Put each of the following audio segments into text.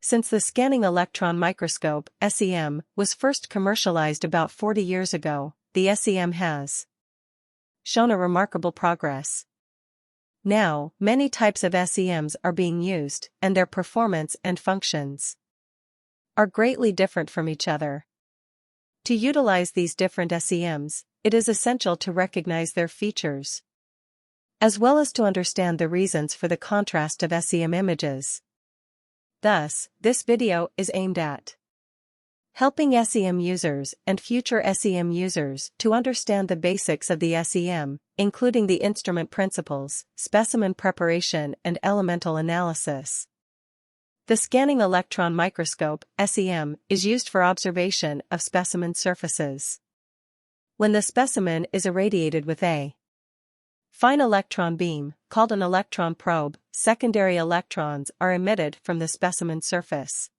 Since the scanning electron microscope (SEM) was first commercialized about 40 years ago, the SEM has shown a remarkable progress. Now, many types of SEMs are being used, and their performance and functions are greatly different from each other. To utilize these different SEMs, it is essential to recognize their features, as well as to understand the reasons for the contrast of SEM images. Thus, this video is aimed at helping SEM users and future SEM users to understand the basics of the SEM, including the instrument principles, specimen preparation and elemental analysis. The scanning electron microscope (SEM) is used for observation of specimen surfaces. When the specimen is irradiated with a fine electron beam, called an electron probe, secondary electrons are emitted from the specimen surface.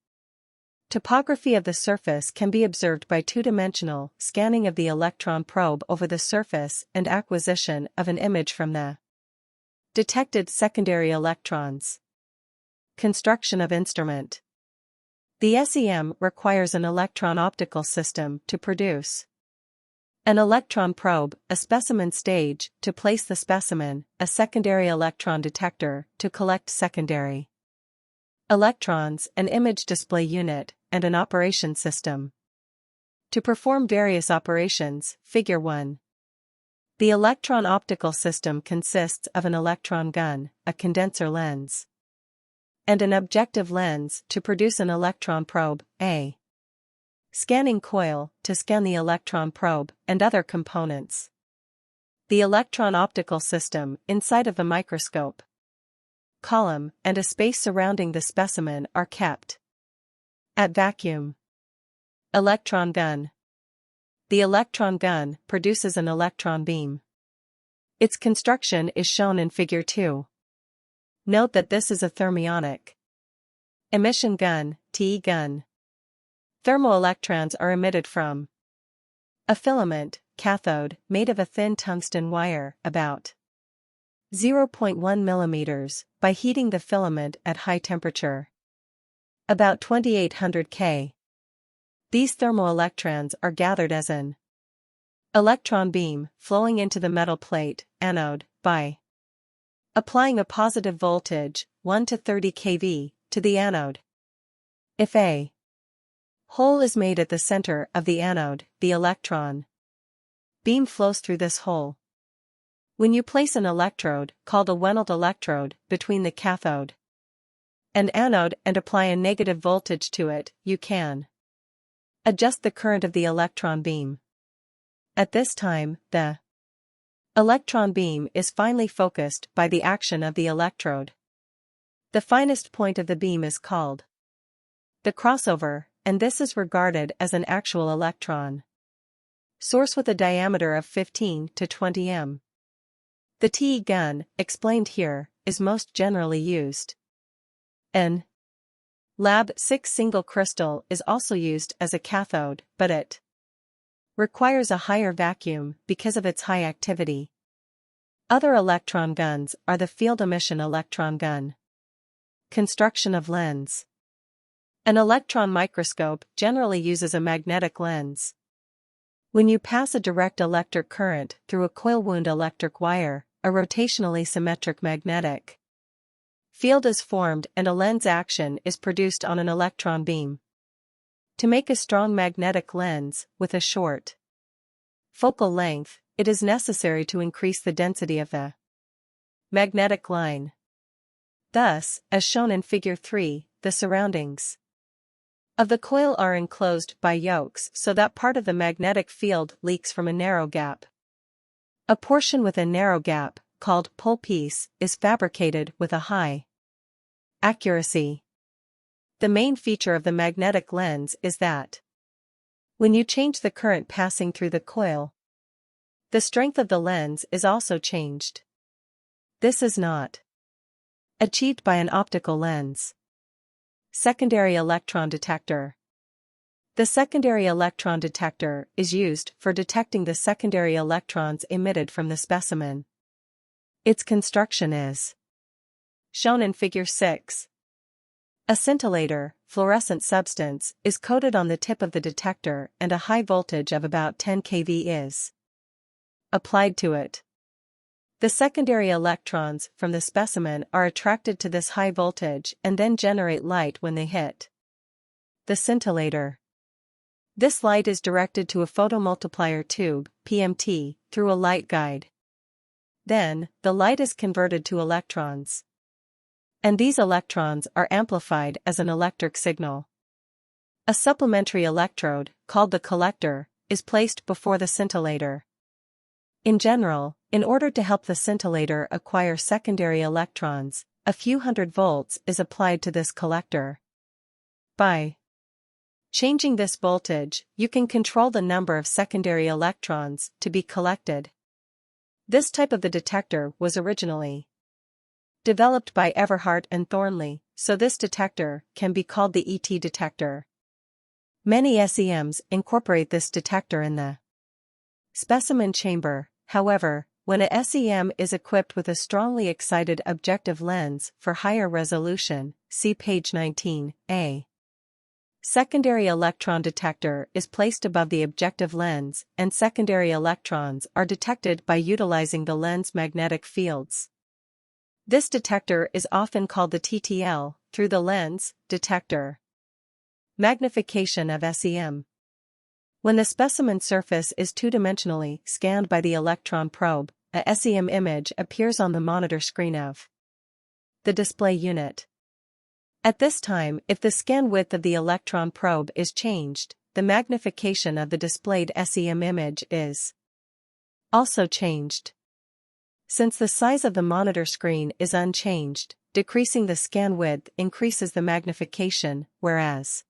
Topography of the surface can be observed by two-dimensional scanning of the electron probe over the surface and acquisition of an image from the detected secondary electrons. Construction of instrument. The SEM requires an electron optical system to produce an electron probe, a specimen stage to place the specimen, a secondary electron detector to collect secondary electrons, an image display unit, and an operation system to perform various operations. Figure 1. The electron optical system consists of an electron gun, a condenser lens, and an objective lens to produce an electron probe, a scanning coil to scan the electron probe, and other components. The electron optical system inside of the microscope column and a space surrounding the specimen are kept at vacuum. Electron gun. The electron gun produces an electron beam. Its construction is shown in Figure 2. Note that this is a thermionic emission gun, TE gun. Thermoelectrons are emitted from a filament, cathode, made of a thin tungsten wire, about 0.1 millimeters, by heating the filament at high temperature, about 2800 K. These thermoelectrons are gathered as an electron beam flowing into the metal plate, anode, by applying a positive voltage, 1 to 30 kV, to the anode. If a hole is made at the center of the anode, the electron beam flows through this hole. When you place an electrode, called a Wenelt electrode, between the cathode and anode and apply a negative voltage to it, you can adjust the current of the electron beam. At this time, the electron beam is finely focused by the action of the electrode. The finest point of the beam is called the crossover, and this is regarded as an actual electron source with a diameter of 15 to 20 m. The TE gun, explained here, is most generally used. An Lab 6 single crystal is also used as a cathode, but it requires a higher vacuum because of its high activity. Other electron guns are the field emission electron gun. Construction of lens. An electron microscope generally uses a magnetic lens. When you pass a direct electric current through a coil-wound electric wire, a rotationally symmetric magnetic field is formed and a lens action is produced on an electron beam. To make a strong magnetic lens with a short focal length, it is necessary to increase the density of the magnetic line. Thus, as shown in Figure 3, the surroundings of the coil are enclosed by yokes so that part of the magnetic field leaks from a narrow gap. A portion with a narrow gap, called pole piece, is fabricated with a high accuracy. The main feature of the magnetic lens is that when you change the current passing through the coil, the strength of the lens is also changed. This is not achieved by an optical lens. Secondary electron detector. The secondary electron detector is used for detecting the secondary electrons emitted from the specimen. Its construction is shown in Figure 6. A scintillator, fluorescent substance, is coated on the tip of the detector and a high voltage of about 10 kV is applied to it. The secondary electrons from the specimen are attracted to this high voltage and then generate light when they hit the scintillator. This light is directed to a photomultiplier tube, PMT, through a light guide. Then, the light is converted to electrons. And these electrons are amplified as an electric signal. A supplementary electrode, called the collector, is placed before the scintillator. In general, in order to help the scintillator acquire secondary electrons, a few hundred volts is applied to this collector. By changing this voltage, you can control the number of secondary electrons to be collected. This type of the detector was originally developed by Everhart and Thornley, so this detector can be called the ET detector. Many SEMs incorporate this detector in the specimen chamber. However, when a SEM is equipped with a strongly excited objective lens for higher resolution, see page 19, a secondary electron detector is placed above the objective lens, and secondary electrons are detected by utilizing the lens magnetic fields. This detector is often called the TTL, through the lens detector magnification of SEM. When the specimen surface is two-dimensionally scanned by the electron probe, a SEM image appears on the monitor screen of the display unit. At this time, if the scan width of the electron probe is changed, the magnification of the displayed SEM image is also changed. Since the size of the monitor screen is unchanged, decreasing the scan width increases the magnification, whereas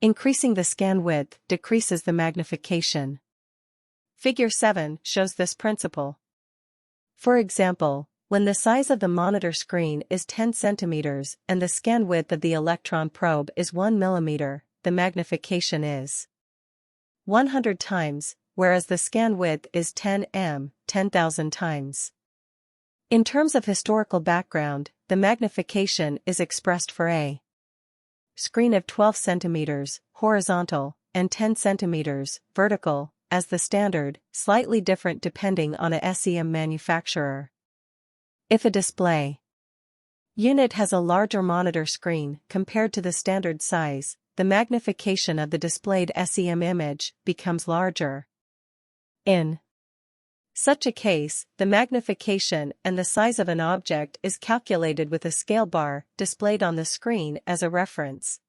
increasing the scan width decreases the magnification. Figure 7 shows this principle. For example, when the size of the monitor screen is 10 centimeters and the scan width of the electron probe is 1 millimeter, the magnification is 100 times, whereas the scan width is 10 m, 10,000 times. In terms of historical background, the magnification is expressed for a screen of 12 centimeters, horizontal, and 10 centimeters, vertical, as the standard, slightly different depending on a SEM manufacturer. If a display unit has a larger monitor screen compared to the standard size, the magnification of the displayed SEM image becomes larger. In such a case, the magnification and the size of an object is calculated with a scale bar displayed on the screen as a reference.